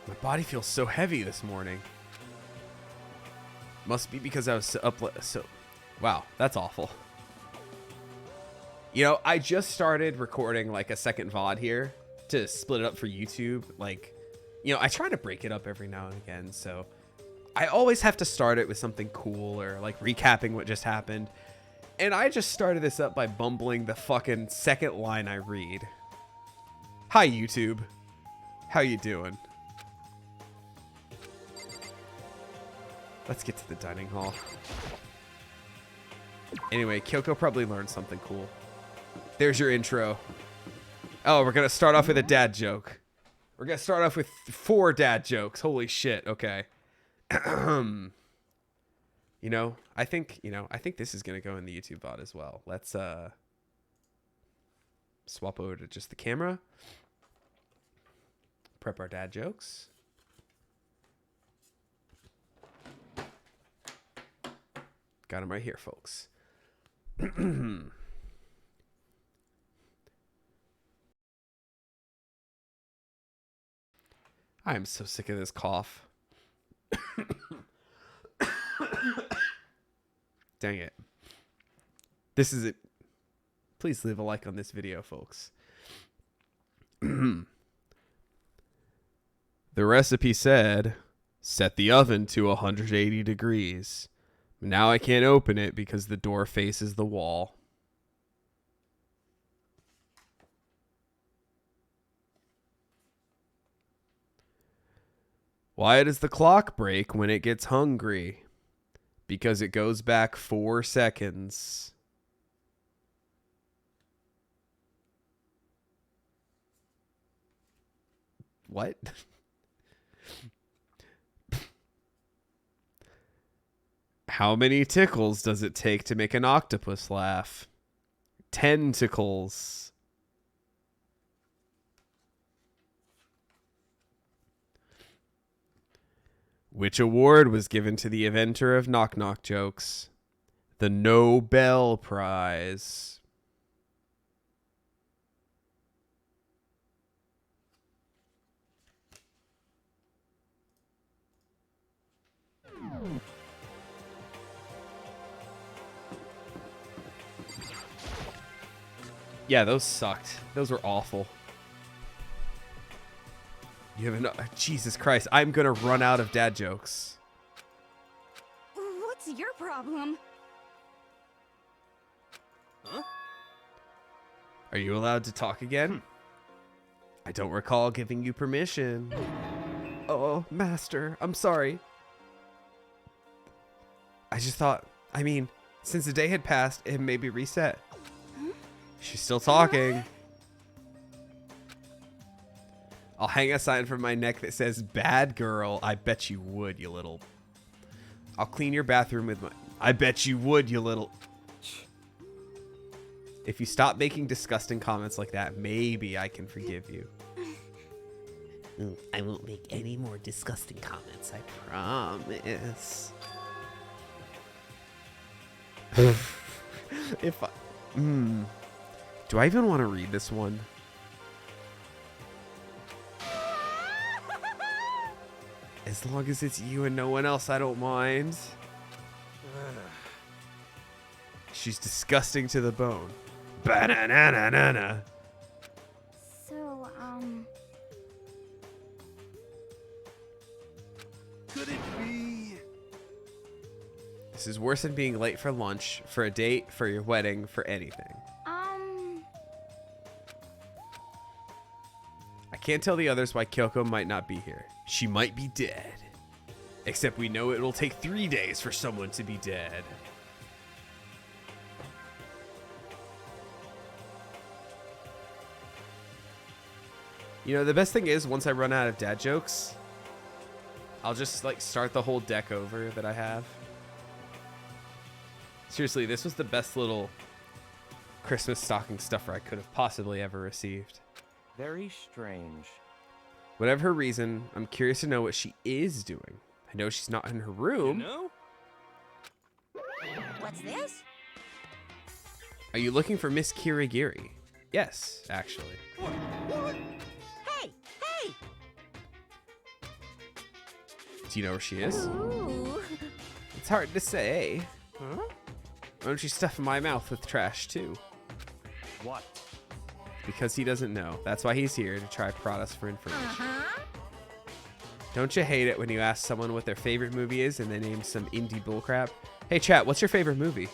My body feels so heavy this morning. Must be because I was up so... Wow, that's awful. You know, I just started recording like a second VOD here to split it up for YouTube. Like, you know, I try to break it up every now and again, so I always have to start it with something cool or like recapping what just happened. And I just started this up by bumbling the fucking second line I read. Hi, YouTube. How you doing? Let's get to the dining hall. Anyway, Kyoko probably learned something cool. There's your intro. Oh, we're going to start off with a dad joke. We're going to start off with 4 dad jokes. Holy shit. Okay. You know, I think this is going to go in the YouTube VOD as well. Let's swap over to just the camera. Prep our dad jokes. Got him right here, folks. I am so sick of this cough. Dang it. This is it. Please leave a like on this video, folks. The recipe said, set the oven to 180 degrees. Now I can't open it because the door faces the wall. Why does the clock break when it gets hungry? Because it goes back 4 seconds. What? How many tickles does it take to make an octopus laugh? 10 tickles. Which award was given to the inventor of knock knock jokes? The Nobel Prize. Yeah, those sucked. Those were awful. You have enough. Jesus Christ, I'm gonna run out of dad jokes. What's your problem? Huh? Are you allowed to talk again? I don't recall giving you permission. Oh, master, I'm sorry. I just thought, I mean, since the day had passed, it may be reset. She's still talking. I'll hang a sign from my neck that says, bad girl. I bet you would, you little. I'll clean your bathroom with my... I bet you would, you little. If you stop making disgusting comments like that, maybe I can forgive you. I won't make any more disgusting comments, I promise. If I... Do I even want to read this one? As long as it's you and no one else, I don't mind. She's disgusting to the bone. Ba-na-na-na-na-na. So, Could it be? This is worse than being late for lunch, for a date, for your wedding, for anything. I can't tell the others why Kyoko might not be here. She might be dead. Except we know it will take 3 days for someone to be dead. You know, the best thing is, once I run out of dad jokes, I'll just, like, start the whole deck over that I have. Seriously, this was the best little Christmas stocking stuffer I could have possibly ever received. Very strange. Whatever her reason, I'm curious to know what she is doing. I know she's not in her room. You know? what's this? Are you looking for Miss Kirigiri? Yes, actually. What? Hey! Hey! Do you know where she is? Ooh. It's hard to say. Huh? Why don't you stuff my mouth with trash too? What? Because he doesn't know. That's why he's here, to try prod us for information. Uh-huh. Don't you hate it when you ask someone what their favorite movie is and they name some indie bullcrap? Hey chat, what's your favorite movie?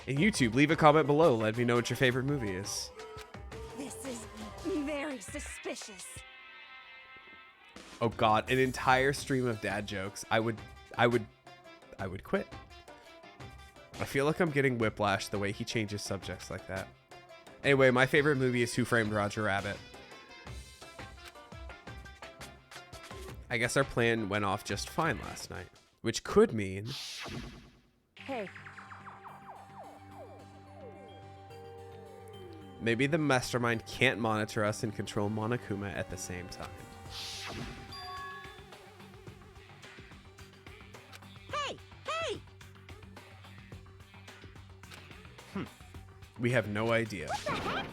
And YouTube, leave a comment below. Let me know what your favorite movie is. This is very suspicious. Oh god, an entire stream of dad jokes. I would quit. I feel like I'm getting whiplash the way he changes subjects like that. Anyway, my favorite movie is Who Framed Roger Rabbit. I guess our plan went off just fine last night, which could mean... Hey. maybe the mastermind can't monitor us and control Monokuma at the same time. Hey! Hey! We have no idea. What the heck?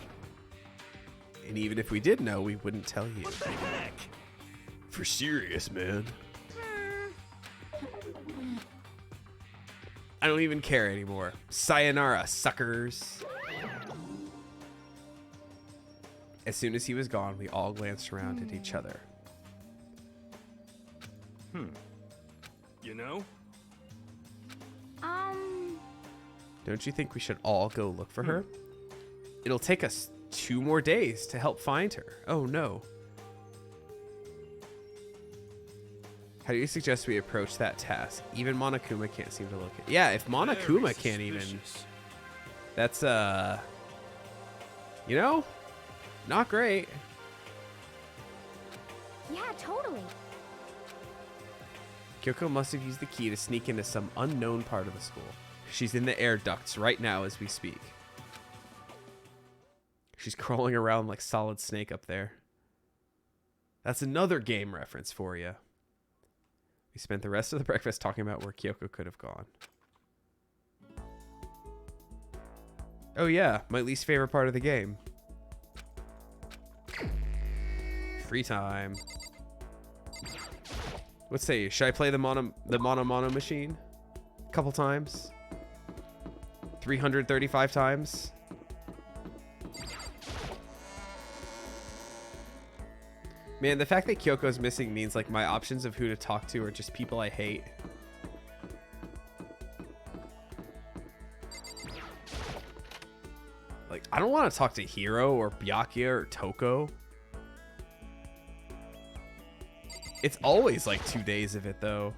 And even if we did know, we wouldn't tell you. What the heck? For serious, man. I don't even care anymore. Sayonara, suckers. As soon as he was gone, we all glanced around at each other. You know? Don't you think we should all go look for her? It'll take us 2 more days to help find her. Oh no. How do you suggest we approach that task? Even Monokuma can't seem to locate. Yeah, if Monokuma Very can't even... suspicious. That's, you know, not great. Yeah, totally. Kyoko must have used the key to sneak into some unknown part of the school. She's in the air ducts right now as we speak. She's crawling around like Solid Snake up there. That's another game reference for you. We spent the rest of the breakfast talking about where Kyoko could have gone. Oh yeah, my least favorite part of the game. Free time. Let's say, should I play the mono machine? A couple times? 335 times? Man, the fact that Kyoko's missing means like my options of who to talk to are just people I hate. Like, I don't want to talk to Hiro or Byakuya or Toko. It's always like 2 days of it, though.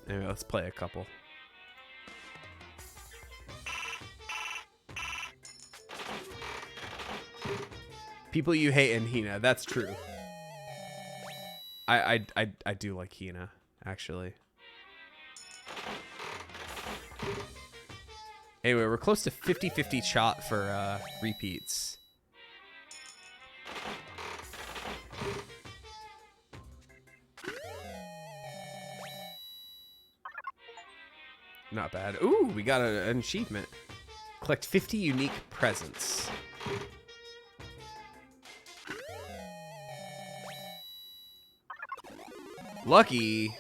Anyway, let's play a couple. People you hate in Hina, that's true. I do like Hina, actually. Anyway, we're close to 50-50 shot for repeats. Not bad. Ooh, we got an achievement. Collect 50 unique presents. Lucky.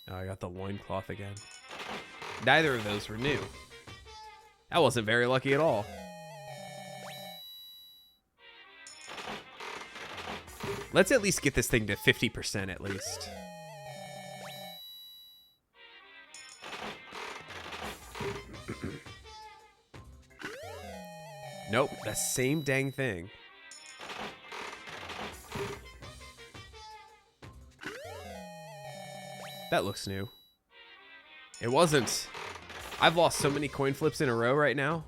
Oh, I got the loincloth again. Neither of those were new. That wasn't very lucky at all. Let's at least get this thing to 50% at least. Nope, that same dang thing. That looks new. It wasn't. I've lost so many coin flips in a row right now.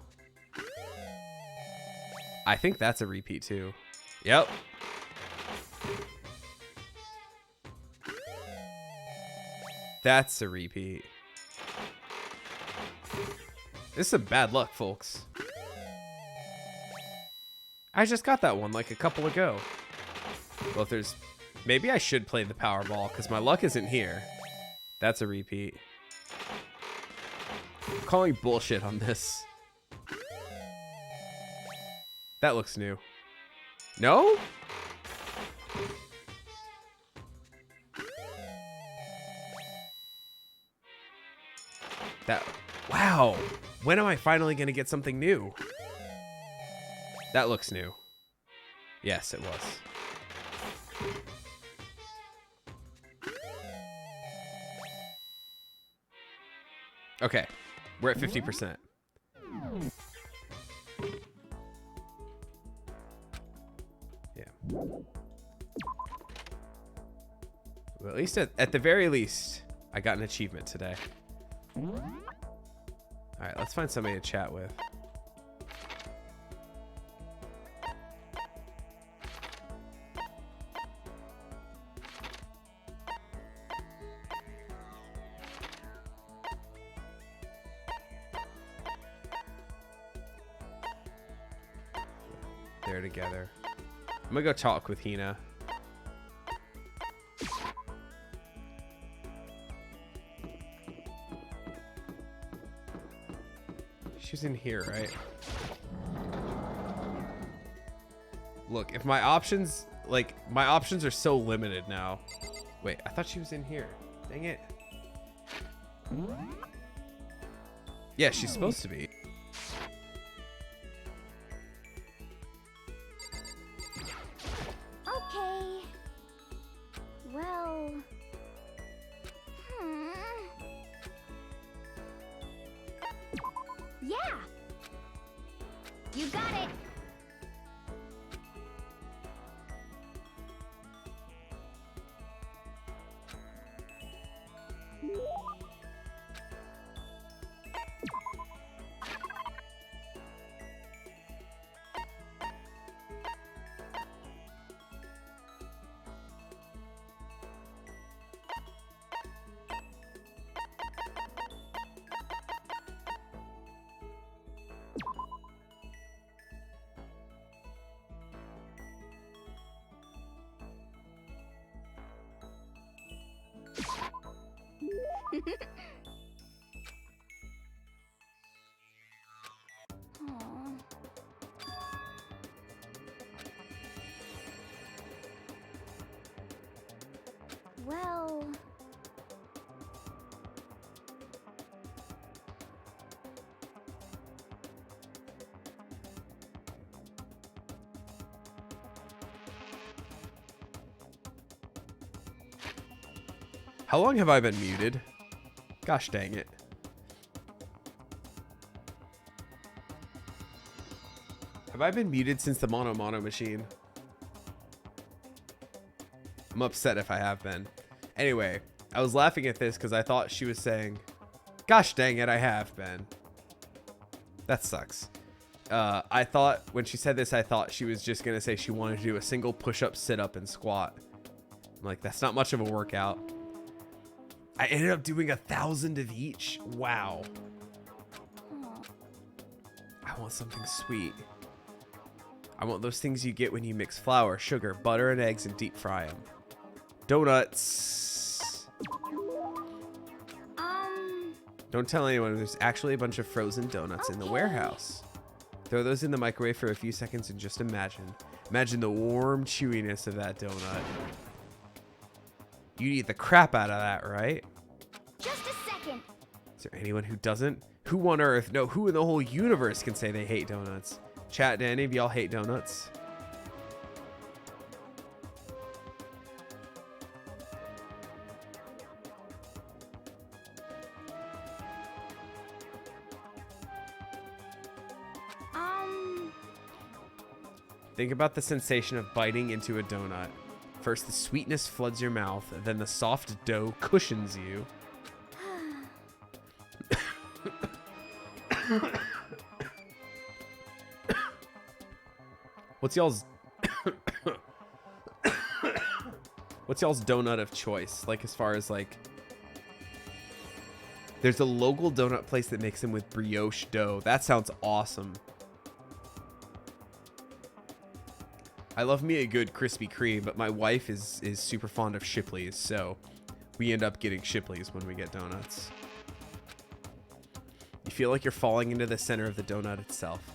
I think that's a repeat too. Yep. That's a repeat. This is some bad luck, folks. I just got that one like a couple ago. Well, if there's... Maybe I should play the Powerball because my luck isn't here. That's a repeat. I'm calling bullshit on this. That looks new. No? That, wow. When am I finally going to get something new? That looks new. Yes, it was. Okay. We're at 50%. Yeah. Well, at least at the very least, I got an achievement today. All right, let's find somebody to chat with. They're together. I'm gonna go talk with Hina. She's in here, right? Look, if my options, like, my options are so limited now. Wait, I thought she was in here. Dang it. Yeah, she's supposed to be. Okay. Well. Yeah. You got it. Aw. Well. How long have I been muted? Gosh dang it. Have I been muted since the mono machine? I'm upset if I have been. Anyway, I was laughing at this because I thought she was saying, gosh dang it, I have been. That sucks. I thought, when she said this, I thought she was just going to say she wanted to do a single push-up, sit-up, and squat. I'm like, that's not much of a workout. I ended up doing 1,000 of each. Wow. I want something sweet. I want those things you get when you mix flour, sugar, butter, and eggs and deep fry them. Donuts. Don't tell anyone, there's actually a bunch of frozen donuts in the warehouse. Throw those in the microwave for a few seconds and just imagine. Imagine the warm chewiness of that donut. You'd eat the crap out of that, right? Just a second. Is there anyone who doesn't? Who on earth? No, who in the whole universe can say they hate donuts? Chat, do any of y'all hate donuts? Think about the sensation of biting into a donut. First, the sweetness floods your mouth, then the soft dough cushions you. What's y'all's donut of choice? Like, as far as like, there's a local donut place that makes them with brioche dough. That sounds awesome. I love me a good Krispy Kreme, but my wife is super fond of Shipley's, so we end up getting Shipley's when we get donuts. You feel like you're falling into the center of the donut itself,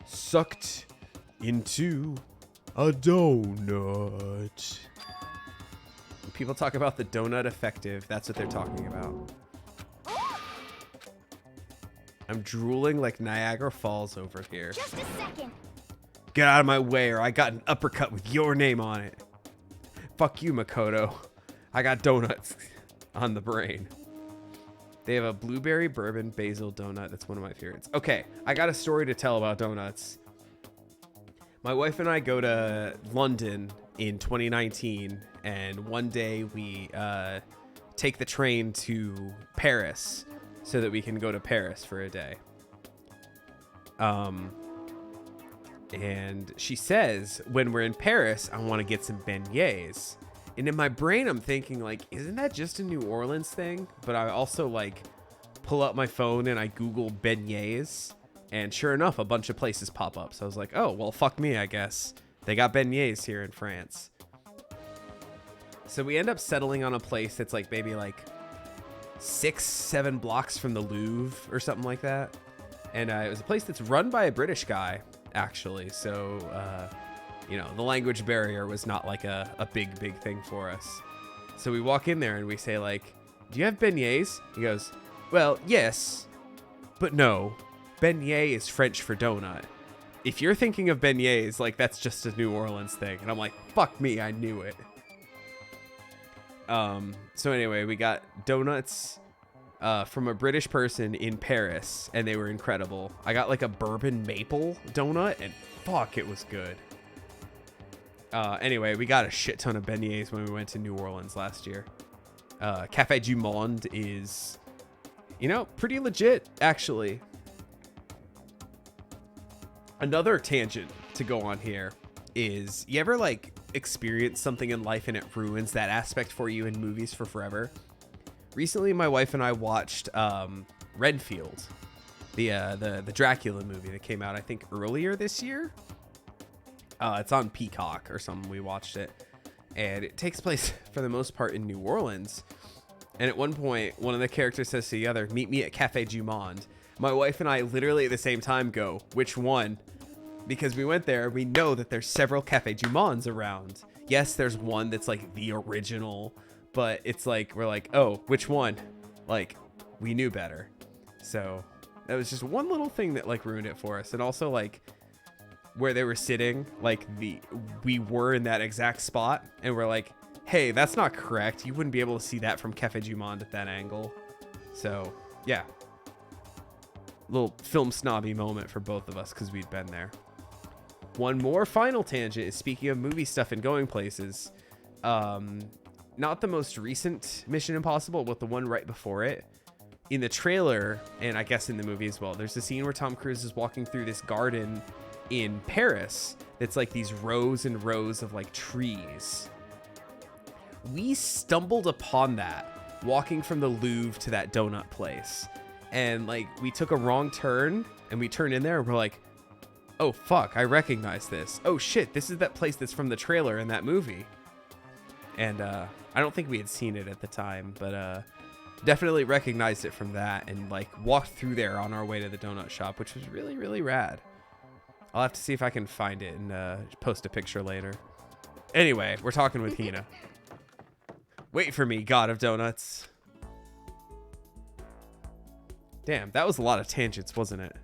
sucked into a donut. When people talk about the donut effective, that's what they're talking about. I'm drooling like Niagara Falls over here. Just a second. Get out of my way or I got an uppercut with your name on it. Fuck you, Mukuro. I got donuts on the brain. They have a blueberry bourbon basil donut. That's one of my favorites. Okay, I got a story to tell about donuts. My wife and I go to London in 2019, and one day we take the train to Paris so that we can go to Paris for a day. And she says, when we're in Paris, I want to get some beignets. And in my brain, I'm thinking, like, isn't that just a New Orleans thing? But I also, like, pull up my phone and I Google beignets. And sure enough, a bunch of places pop up. So I was like, oh, well, fuck me, I guess. They got beignets here in France. So we end up settling on a place that's, like, maybe, like, 6-7 blocks from the Louvre or something like that. And it was a place that's run by a British guy, actually. So, you know, the language barrier was not like a big thing for us. So we walk in there and we say, like, do you have beignets? He goes, well, yes, but no. Beignet is French for donut. If you're thinking of beignets, like, that's just a New Orleans thing. And I'm like, fuck me, I knew it. So anyway, we got donuts from a British person in Paris, and they were incredible. I got like a bourbon maple donut, and fuck, it was good. Anyway, we got a shit ton of beignets when we went to New Orleans last year. Café du Monde is, you know, pretty legit, actually. Another tangent to go on here is, you ever like experience something in life and it ruins that aspect for you in movies for forever? Recently, my wife and I watched Renfield, the Dracula movie that came out, I think, earlier this year. It's on Peacock or something. We watched it, and it takes place for the most part in New Orleans. And at one point, one of the characters says to the other, "Meet me at Café du Monde." My wife and I literally at the same time go, "Which one?" Because we went there, we know that there's several Café du Mondes around. Yes, there's one that's like the original, but it's like, we're like, oh, which one? Like, we knew better. So that was just one little thing that like ruined it for us. And also, like, where they were sitting, like, we were in that exact spot, and we're like, hey, that's not correct. You wouldn't be able to see that from Café du Monde at that angle. So yeah, little film snobby moment for both of us because we'd been there. One more final tangent is, speaking of movie stuff and going places, not the most recent Mission Impossible, but the one right before it. In the trailer, and I guess in the movie as well, there's a scene where Tom Cruise is walking through this garden in Paris that's like these rows and rows of like trees. We stumbled upon that walking from the Louvre to that donut place, and like we took a wrong turn and we turned in there and we're like, oh fuck, I recognize this. Oh shit, this is that place that's from the trailer in that movie. And I don't think we had seen it at the time, but definitely recognized it from that, and like walked through there on our way to the donut shop, which was really, really rad. I'll have to see if I can find it and post a picture later. Anyway, we're talking with Hina. Wait for me, God of Donuts. Damn, that was a lot of tangents, wasn't it?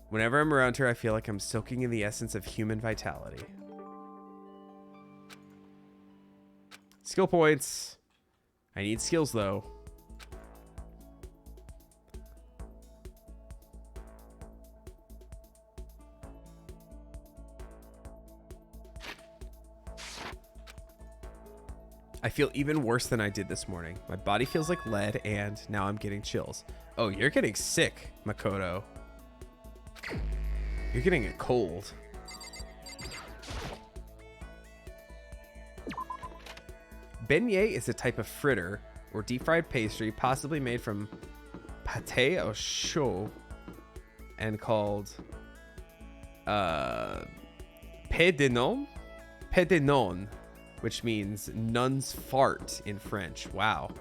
Whenever I'm around her, I feel like I'm soaking in the essence of human vitality. Skill points. I need skills, though. I feel even worse than I did this morning. My body feels like lead, and now I'm getting chills. Oh, you're getting sick, Mukuro. You're getting a cold. Beignet is a type of fritter or deep fried pastry, possibly made from pâte au choux and called pain de non, which means nun's fart in French. Wow.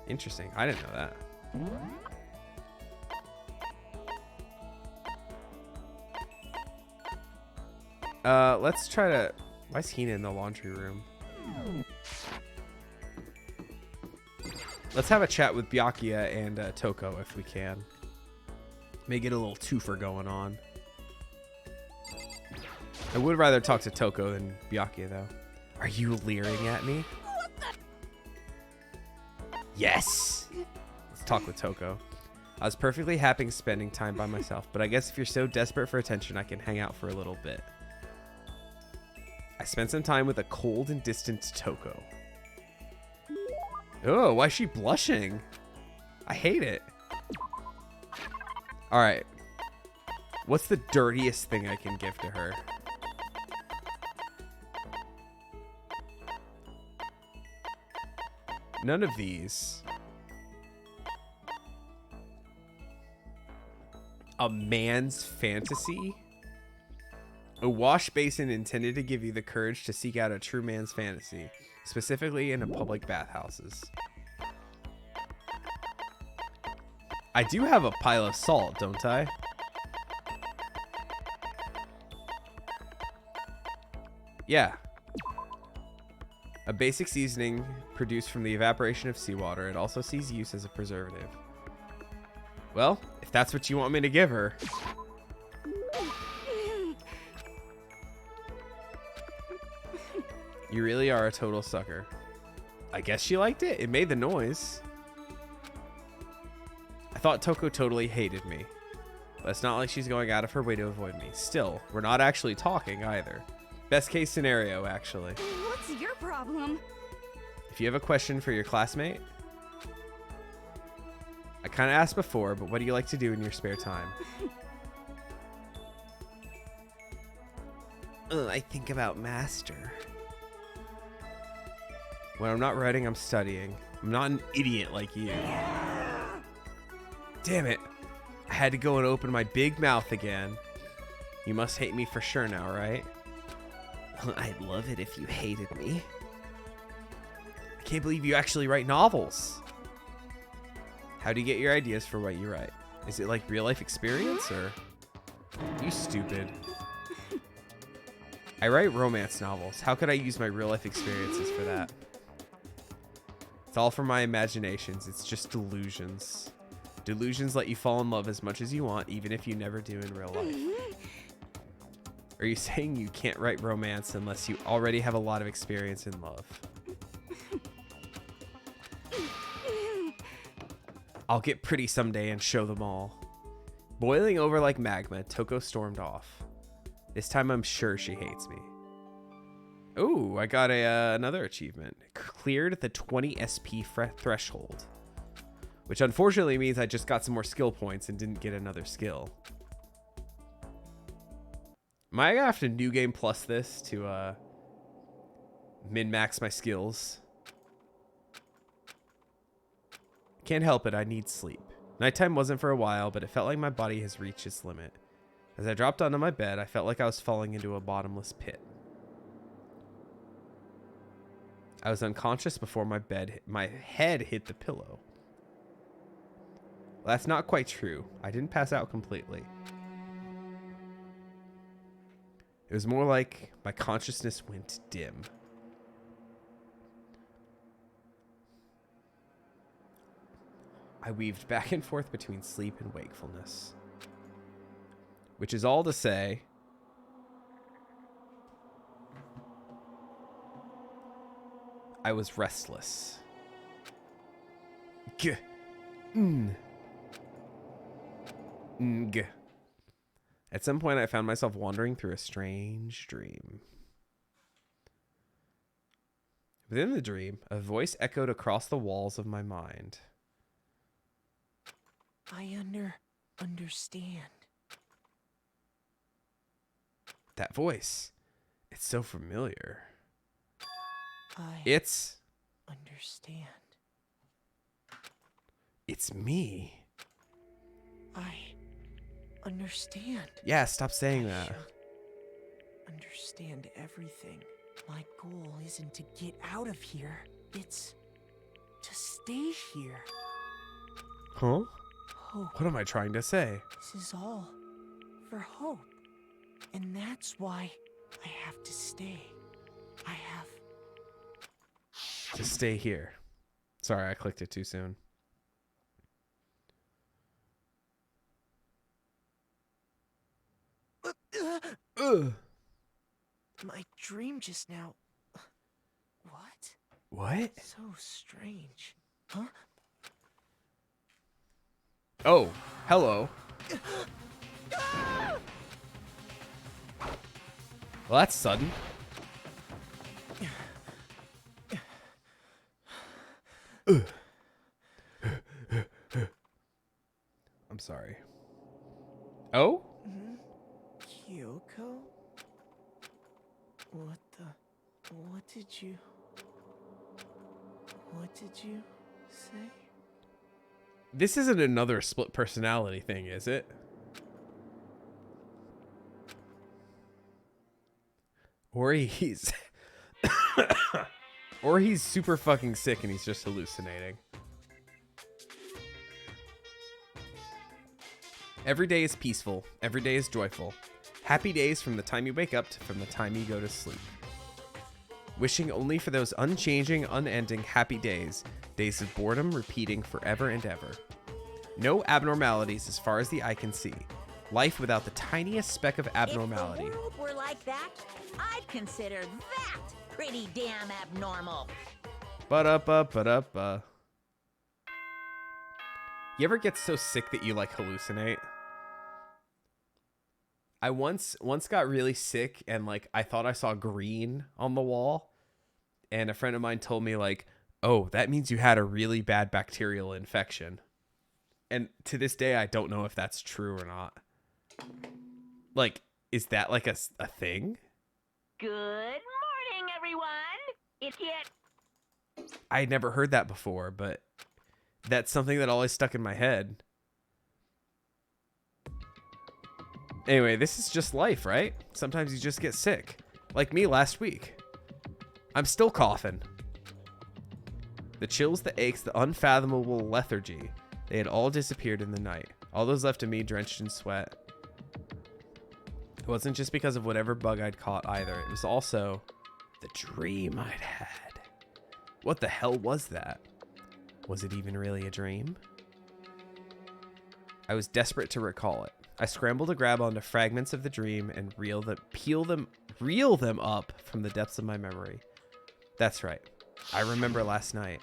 Interesting. I didn't know that. Let's try to... Why is Hina in the laundry room? Let's have a chat with Byakuya and Toko if we can. May get a little twofer going on. I would rather talk to Toko than Byakuya, though. Are you leering at me? Yes! Let's talk with Toko. I was perfectly happy spending time by myself, but I guess if you're so desperate for attention, I can hang out for a little bit. I spent some time with a cold and distant Toko. Oh, why is she blushing? I hate it. All right. What's the dirtiest thing I can give to her? None of these. A man's fantasy? A wash basin intended to give you the courage to seek out a true man's fantasy, specifically in public bathhouses. I do have a pile of salt, don't I? Yeah. A basic seasoning produced from the evaporation of seawater. It also sees use as a preservative. Well, if that's what you want me to give her. You really are a total sucker. I guess she liked it. It made the noise. I thought Toko totally hated me. But it's not like she's going out of her way to avoid me. Still, we're not actually talking either. Best case scenario, actually. What's your problem? If you have a question for your classmate... I kind of asked before, but what do you like to do in your spare time? I think about Master. When I'm not writing, I'm studying. I'm not an idiot like you. Damn it. I had to go and open my big mouth again. You must hate me for sure now, right? I'd love it if you hated me. I can't believe you actually write novels. How do you get your ideas for what you write? Is it like real life experience or? You stupid. I write romance novels. How could I use my real life experiences for that? It's all from my imaginations. It's just delusions. Delusions let you fall in love as much as you want, even if you never do in real life. Are you saying you can't write romance unless you already have a lot of experience in love? I'll get pretty someday and show them all. Boiling over like magma, Toko stormed off. This time I'm sure she hates me. Oh, I got another achievement. Cleared the 20 SP threshold. Which unfortunately means I just got some more skill points and didn't get another skill. Am I gonna have to new game plus this to min-max my skills? Can't help it, I need sleep. Nighttime wasn't for a while, but it felt like my body has reached its limit. As I dropped onto my bed, I felt like I was falling into a bottomless pit. I was unconscious before my head hit the pillow. Well, that's not quite true. I didn't pass out completely. It was more like my consciousness went dim. I weaved back and forth between sleep and wakefulness. Which is all to say, I was restless. G. G. At some point, I found myself wandering through a strange dream. Within the dream, a voice echoed across the walls of my mind. I understand. That voice. It's so familiar. It's understand. It's me. I understand. Yeah, stop saying I that. should understand everything. My goal isn't to get out of here. It's to stay here. Huh? Hope. What am I trying to say? This is all for hope. And that's why I have to stay. I have... To stay here. Sorry, I clicked it too soon. Ugh. My dream just now... What? What? So strange. Huh? Oh, hello. Well, that's sudden. I'm sorry. Oh? Kyoko? What did you say? This isn't another split personality thing, is it? Or he's... or he's super fucking sick and he's just hallucinating. Every day is peaceful. Every day is joyful. Happy days from the time you wake up to from the time you go to sleep. Wishing only for those unchanging, unending happy days. Days of boredom repeating forever and ever. No abnormalities as far as the eye can see. Life without the tiniest speck of abnormality. If the world were like that, I'd consider that pretty damn abnormal. Ba-da-ba-ba-da-ba. You ever get so sick that you like hallucinate? I once got really sick and like I thought I saw green on the wall, and a friend of mine told me like, "Oh, that means you had a really bad bacterial infection." And to this day I don't know if that's true or not. Like, is that like a thing? Good morning, everyone. It's yet. I had never heard that before, but that's something that always stuck in my head. Anyway, this is just life, right? Sometimes you just get sick. Like me last week. I'm still coughing. The chills, the aches, the unfathomable lethargy, they had all disappeared in the night. All those left of me drenched in sweat. It wasn't just because of whatever bug I'd caught either. It was also the dream I'd had. What the hell was that? Was it even really a dream? I was desperate to recall it. I scrambled to grab onto fragments of the dream and reel them up from the depths of my memory. That's right. I remember last night.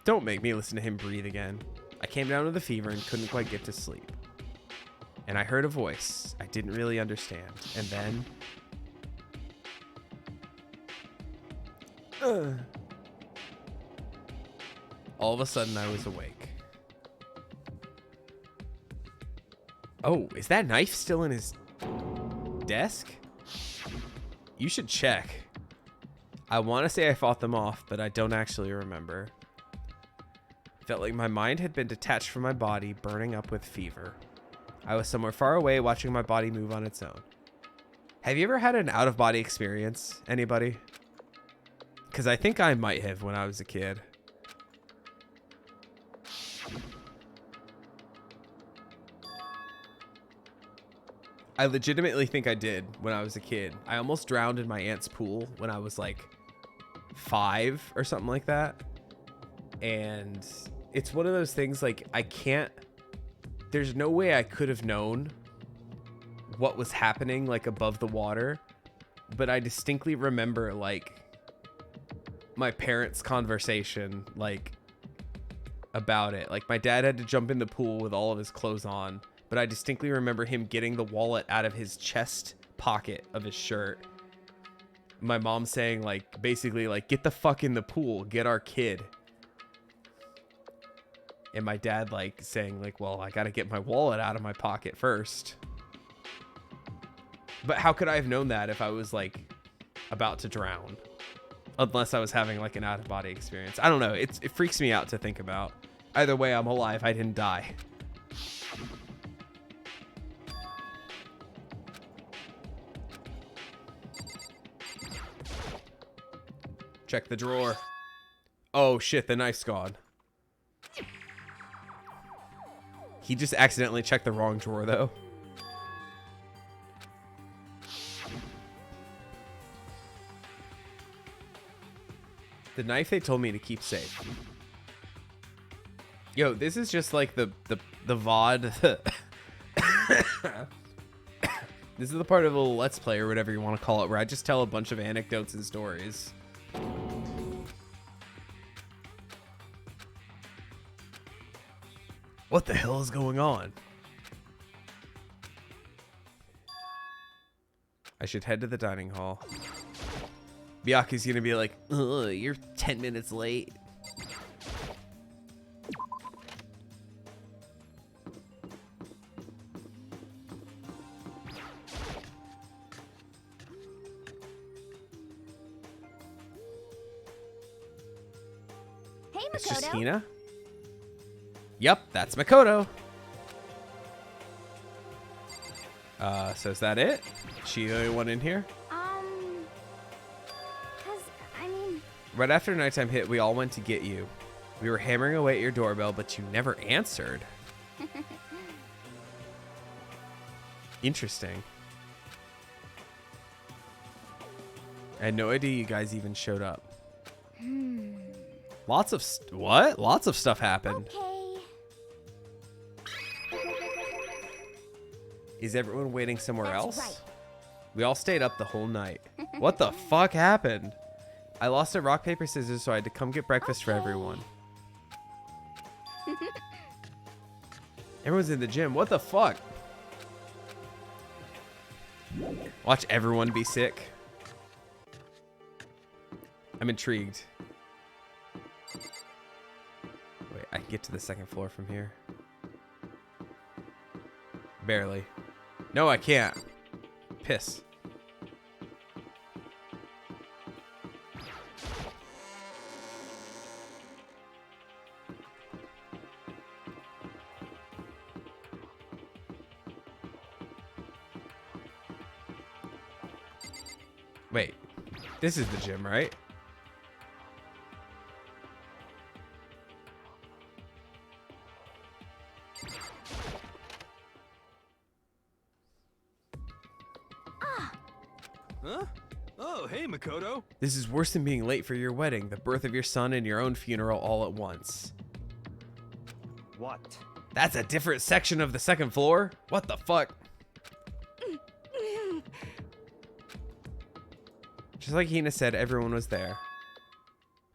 Don't make me listen to him breathe again. I came down with a fever and couldn't quite get to sleep. And I heard a voice I didn't really understand. And then... all of a sudden I was awake. Oh, is that knife still in his desk? You should check. I want to say I fought them off, but I don't actually remember. Felt like my mind had been detached from my body, burning up with fever. I was somewhere far away watching my body move on its own. Have you ever had an out-of-body experience? Anybody? Because I think I might have when I was a kid. I legitimately think I did when I was a kid. I almost drowned in my aunt's pool when I was like 5 or something like that. And it's one of those things like there's no way I could have known what was happening like above the water. But I distinctly remember like my parents' conversation like about it. Like my dad had to jump in the pool with all of his clothes on. But I distinctly remember him getting the wallet out of his chest pocket of his shirt. My mom saying, like, basically, like, get the fuck in the pool. Get our kid. And my dad, like, saying, like, well, I gotta get my wallet out of my pocket first. But how could I have known that if I was, like, about to drown? Unless I was having, like, an out-of-body experience. I don't know. It freaks me out to think about. Either way, I'm alive. I didn't die. Check the drawer. Oh shit, the knife's gone. He just accidentally checked the wrong drawer though. The knife they told me to keep safe. Yo, this is just like the VOD. This is the part of a little Let's Play or whatever you want to call it, where I just tell a bunch of anecdotes and stories. What the hell is going on? I should head to the dining hall. Byaku's gonna be like, ugh, you're 10 minutes late. Hey, It's just Makoto. Hina? Yep, that's Makoto. So is that it? She the only one in here? Cause, I mean... Right after nighttime hit, we all went to get you. We were hammering away at your doorbell, but you never answered. Interesting. I had no idea you guys even showed up. Lots of what? Lots of stuff happened. Okay. Is everyone waiting somewhere That's else? right. We all stayed up the whole night. What the fuck happened? I lost a rock, paper, scissors, so I had to come get breakfast for everyone. Everyone's in the gym. What the fuck? Watch everyone be sick. I'm intrigued. Wait, I can get to the second floor from here. Barely. No, I can't. Piss. Wait, this is the gym, right? Huh? Oh, hey, Makoto. This is worse than being late for your wedding, the birth of your son, and your own funeral all at once. What? That's a different section of the second floor? What the fuck? Just like Hina said, everyone was there.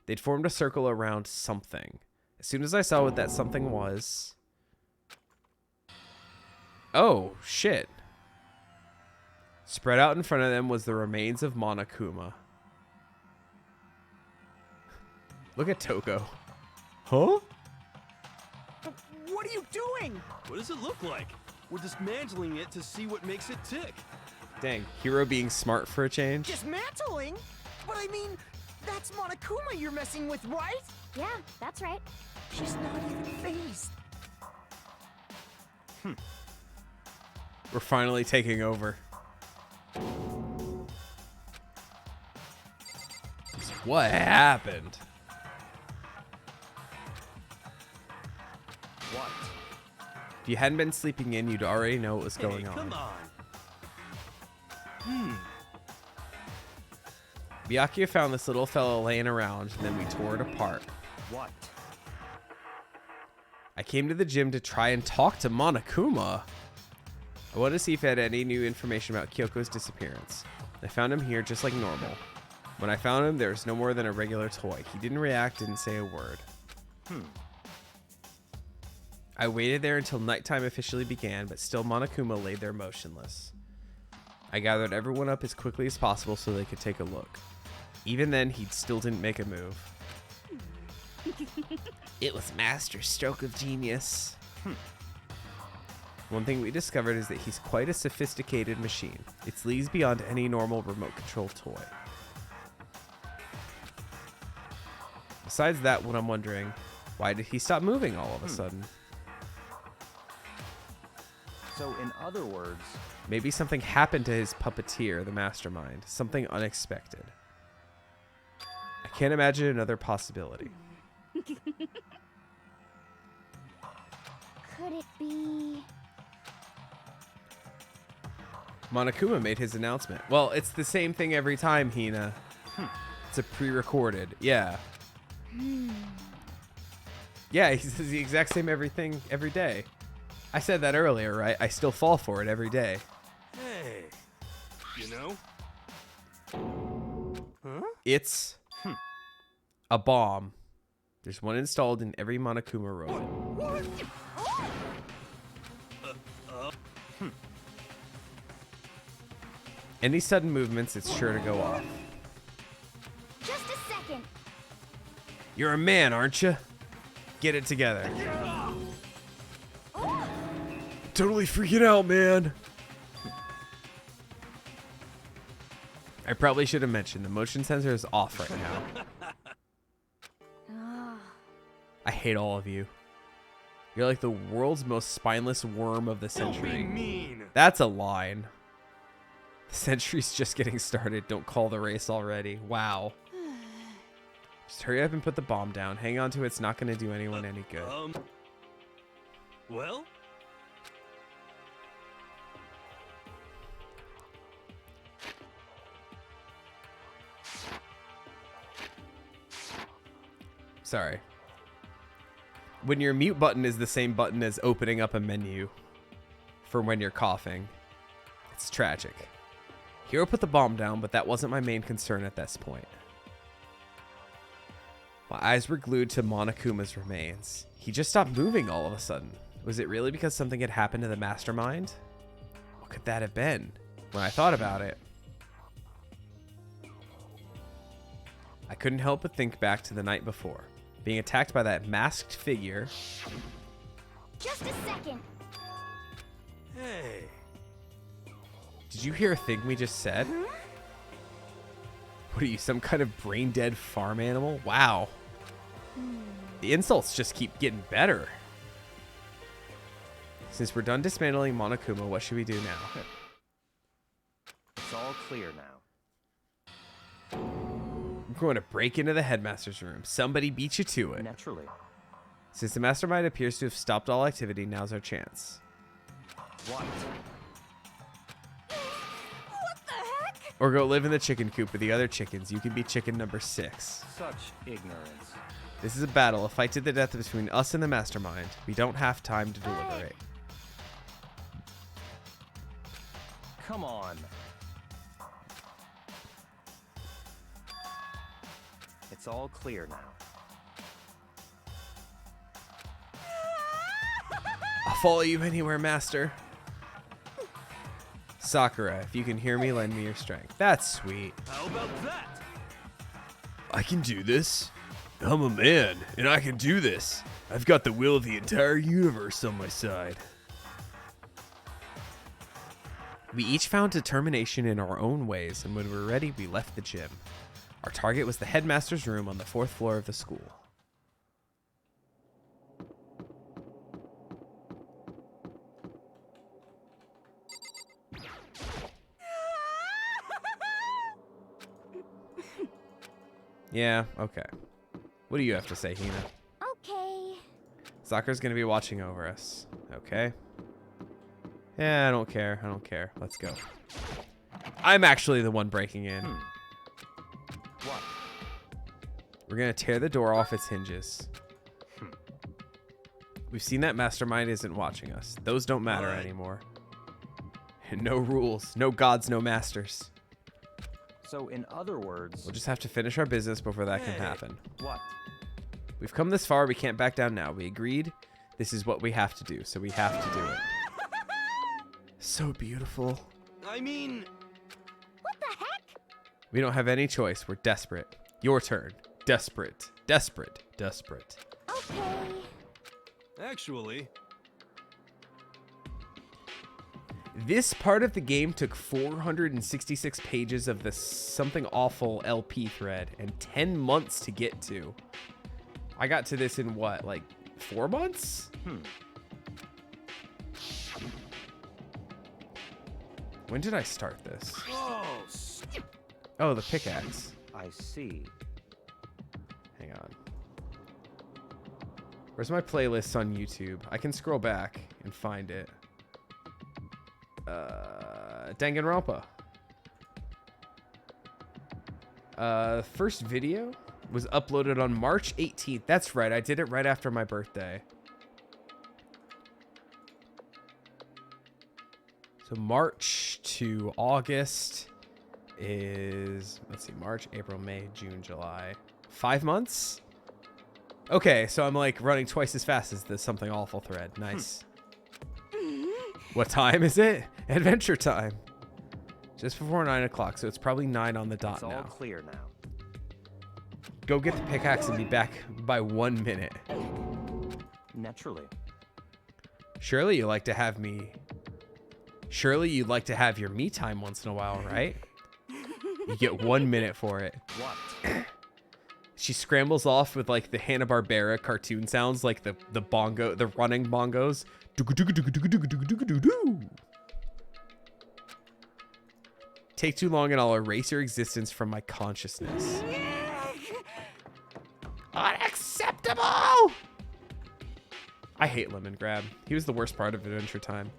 They'd formed a circle around something. As soon as I saw what that something was... Oh, shit. Spread out in front of them was the remains of Monokuma. Look at Toko. Huh? What are you doing? What does it look like? We're dismantling it to see what makes it tick. Dang, Hero being smart for a change. Dismantling? But I mean, that's Monokuma you're messing with, right? Yeah, that's right. She's not even phased. We're finally taking over. What happened? What? If you hadn't been sleeping in, you'd already know what was going Hey, come on. on. Byakuya found this little fellow laying around, and then we tore it apart. What? I came to the gym to try and talk to Monokuma. I wanted to see if I had any new information about Kyoko's disappearance. I found him here just like normal. When I found him, there was no more than a regular toy. He didn't react, didn't say a word. I waited there until nighttime officially began, but still Monokuma lay there motionless. I gathered everyone up as quickly as possible so they could take a look. Even then, he still didn't make a move. It was master stroke of genius. One thing we discovered is that he's quite a sophisticated machine. It's leagues beyond any normal remote control toy. Besides that, what I'm wondering, why did he stop moving all of a sudden? So, in other words, Maybe something happened to his puppeteer, the mastermind. Something unexpected. I can't imagine another possibility. Could it be... Monokuma made his announcement. Well, it's the same thing every time, Hina. It's a pre-recorded. Yeah. Yeah, he says the exact same everything every day. I said that earlier, right? I still fall for it every day. Hey, you know? Huh? It's a bomb. There's one installed in every Monokuma robot. Any sudden movements, it's sure to go off. Just a second. You're a man, aren't you? Get it together. Totally freaking out, man. I probably should have mentioned the motion sensor is off right now. I hate all of you. You're like the world's most spineless worm of the Don't be century. mean. That's a line. The century's just getting started. Don't call the race already. Wow. Just hurry up and put the bomb down. Hang on to it. It's not going to do anyone any good. Well? Sorry. When your mute button is the same button as opening up a menu for when you're coughing, it's tragic. Hiro put the bomb down, but that wasn't my main concern at this point. My eyes were glued to Monokuma's remains. He just stopped moving all of a sudden. Was it really because something had happened to the mastermind? What could that have been? When I thought about it, I couldn't help but think back to the night before, being attacked by that masked figure. Just a second. Hey. Did you hear a thing we just said? What are you, some kind of brain-dead farm animal? Wow. The insults just keep getting better. Since we're done dismantling Monokuma, what should we do now? It's all clear now. We're going to break into the headmaster's room. Somebody beat you to it. Naturally. Since the mastermind appears to have stopped all activity, now's our chance. What? Or go live in the chicken coop with the other chickens. You can be chicken number 6. Such ignorance. This is a battle, a fight to the death between us and the mastermind. We don't have time to deliberate. Come on. It's all clear now. I'll follow you anywhere, master. Sakura, if you can hear me, lend me your strength. That's sweet. How about that? I can do this. I'm a man, and I can do this. I've got the will of the entire universe on my side. We each found determination in our own ways, and when we were ready, we left the gym. Our target was the headmaster's room on the 4th floor of the school. Yeah, okay. What do you have to say, Hina? Okay. Sakura's gonna be watching over us. Okay. Yeah, I don't care. I don't care. Let's go. I'm actually the one breaking in. What? We're gonna tear the door off its hinges. We've seen that mastermind isn't watching us. Those don't matter anymore. And no rules, no gods, no masters. So, in other words, We'll just have to finish our business before that can happen. what? We've come this far, we can't back down now. We agreed. This is what we have to do, so we have to do it. So beautiful. I mean, What the heck? We don't have any choice. We're desperate. Your turn. Desperate. Desperate. Desperate. Okay. actually, This part of the game took 466 pages of the something awful LP thread and 10 months to get to. I got to this in what, like 4 months? When did I start this? Oh, the pickaxe. I see. Hang on. Where's my playlists on YouTube? I can scroll back and find it. Danganronpa. First video? was uploaded on March 18th. That's right. I did it right after my birthday. So March to August is, let's see, March, April, May, June, July. 5 months? Okay, so I'm like running twice as fast as the Something Awful thread. Nice. What time is it? Adventure time. Just before 9 o'clock, so it's probably 9 on the dot It's all now. clear now. Go get the pickaxe and be back by 1 minute. Naturally. Surely you like to have me. Surely you'd like to have your me time once in a while, right? You get 1 minute for it. What? She scrambles off with like the Hanna-Barbera cartoon sounds, like the bongo, the running bongos. Take too long and I'll erase your existence from my consciousness. Unacceptable! I hate Lemon Grab. He was the worst part of Adventure Time.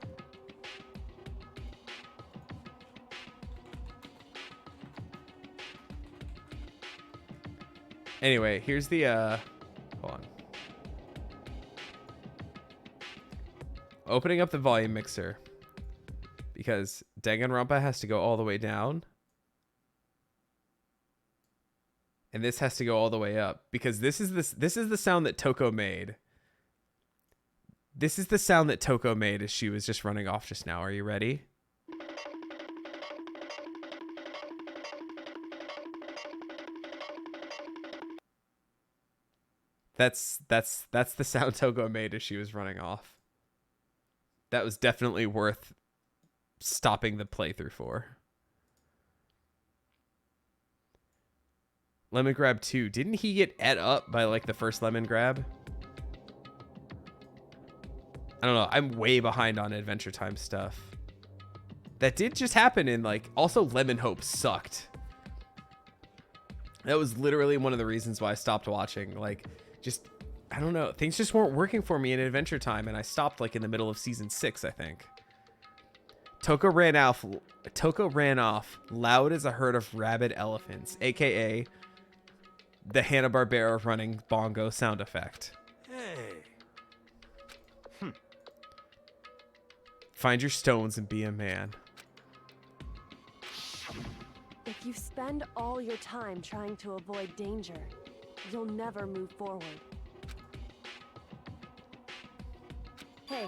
Anyway, here's the, hold on. Opening up the volume mixer. Because Danganronpa has to go all the way down. And this has to go all the way up. Because this is the sound that Toko made. This is the sound that Toko made as she was just running off just now. Are you ready? That's the sound Togo made as she was running off. That was definitely worth stopping the playthrough for. Lemon Grab 2. Didn't he get ate up by like the first Lemon Grab? I don't know. I'm way behind on Adventure Time stuff. That did just happen in like, also Lemon Hope sucked. That was literally one of the reasons why I stopped watching. Like, just, I don't know. Things just weren't working for me in Adventure Time, and I stopped like in the middle of season 6, I think. Toko ran off loud as a herd of rabid elephants, aka the Hanna-Barbera running bongo sound effect. Hey. Find your stones and be a man. If you spend all your time trying to avoid danger, you'll never move forward. Hey.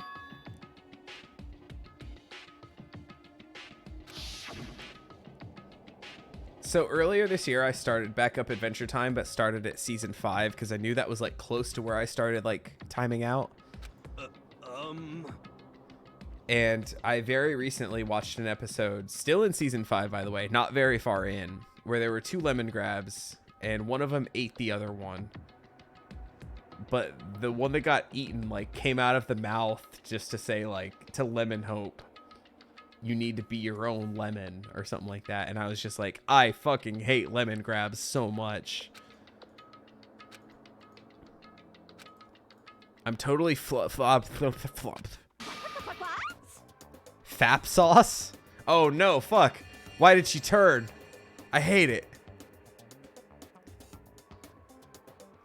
So earlier this year, I started back up Adventure Time, but started at season 5 because I knew that was like close to where I started like timing out. And I very recently watched an episode, still in season 5, by the way, not very far in, where there were 2 lemon grabs, and one of them ate the other one. But the one that got eaten, like, came out of the mouth just to say, like, to Lemon Hope, you need to be your own lemon, or something like that. And I was just like, I fucking hate lemon grabs so much. I'm totally flopped. Fap sauce? Oh no, fuck. Why did she turn? I hate it.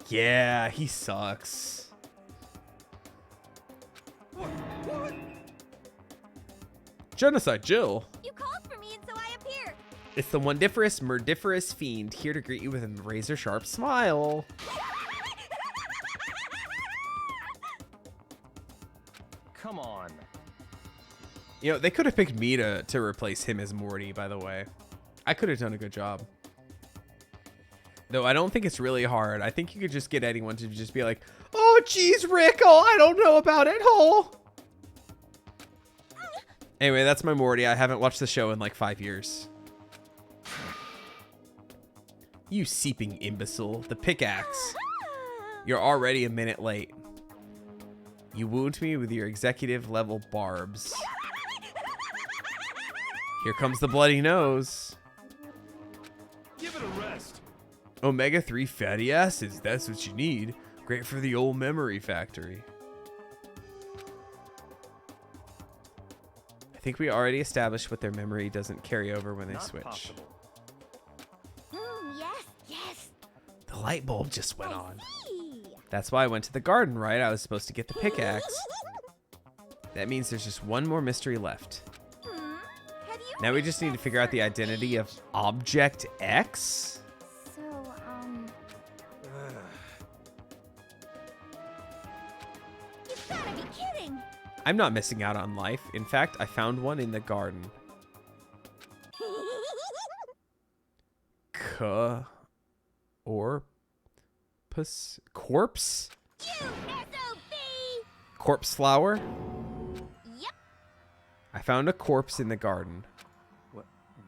Yeah, he sucks. What? Genocide Jill. You called for me and so I appeared. It's the wondiferous, murdiferous fiend here to greet you with a razor sharp smile. Come on. You know, they could have picked me to replace him as Morty, by the way. I could have done a good job. Though I don't think it's really hard. I think you could just get anyone to just be like, oh, geez, Rick, oh, I don't know about it, oh. Anyway, that's my Morty. I haven't watched the show in like 5 years. You seeping imbecile. The pickaxe. You're already a minute late. You wound me with your executive level barbs. Here comes the bloody nose. Give it a rest. Omega-3 fatty acids. That's what you need. Great for the old memory factory. I think we already established what their memory doesn't carry over when they Not switch. possible. Yes, yes. The light bulb just went on. Hey. That's why I went to the garden, right? I was supposed to get the pickaxe. That means there's just one more mystery left. Have you Now we just need to figure out the identity of Object X. So, you've gotta be kidding. I'm not missing out on life. In fact, I found one in the garden. Corpse? You SOB! Corpse flower? Yep. I found a corpse in the garden.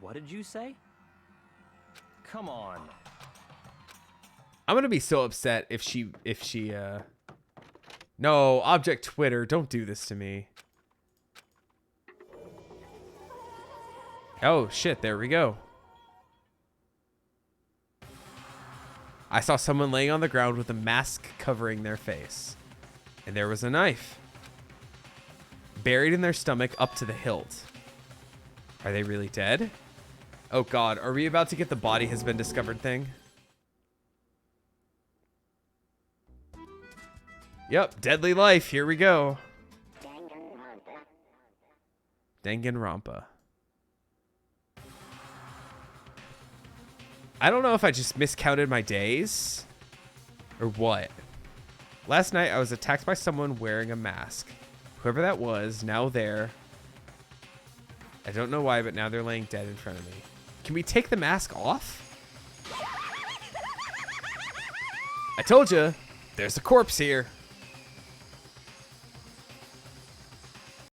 What did you say? Come on. I'm gonna be so upset if she No, Object Twitter, don't do this to me. Oh shit, there we go. I saw someone laying on the ground with a mask covering their face. And there was a knife. Buried in their stomach up to the hilt. Are they really dead? Oh god, are we about to get the body has been discovered thing? Yep, deadly life, here we go. Danganronpa. I don't know if I just miscounted my days or what. Last night I was attacked by someone wearing a mask. Whoever that was, now there. I don't know why, but now they're laying dead in front of me. Can we take the mask off? I told you, there's a corpse here.